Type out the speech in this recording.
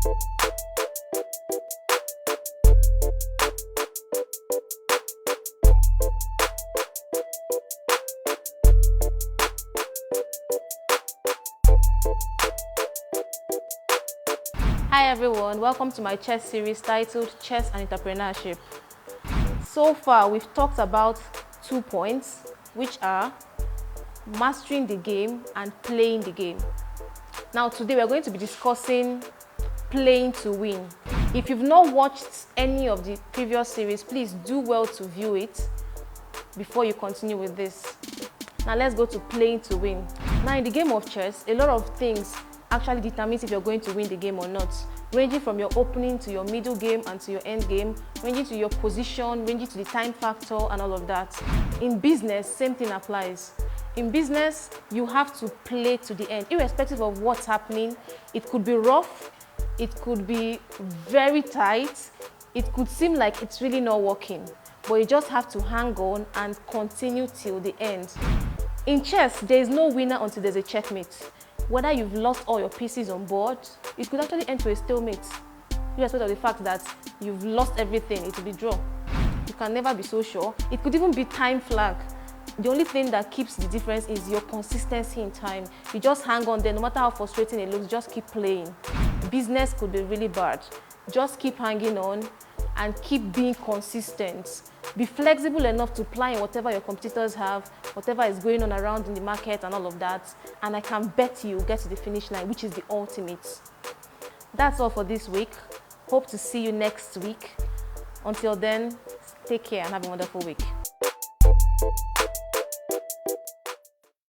Hi everyone, welcome to my chess series titled Chess and Entrepreneurship. So far, we've talked about 2 points, which are mastering the game and playing the game. Now today we're going to be discussing playing to win. If you've not watched any of the previous series, please do well to view it before you continue with this. Now let's go to playing to win. Now in the game of chess, a lot of things actually determines if you're going to win the game or not, ranging from your opening to your middle game and to your end game, ranging to your position, ranging to the time factor and all of that. In business, same thing applies. In business, you have to play to the end, irrespective of what's happening. It could be rough, it could be very tight, it could seem like it's really not working, but you just have to hang on and continue till the end. In chess, there is no winner until there's a checkmate. Whether you've lost all your pieces on board, it could actually end to a stalemate. Irrespective of the fact that you've lost everything, it will be draw. You can never be so sure. It could even be time flag. The only thing that keeps the difference is your consistency in time. You just hang on there, no matter how frustrating it looks, just keep playing. Business could be really bad. Just keep hanging on and keep being consistent. Be flexible enough to apply in whatever your competitors have, whatever is going on around in the market and all of that. And I can bet you get to the finish line, which is the ultimate. That's all for this week. Hope to see you next week. Until then, take care and have a wonderful week.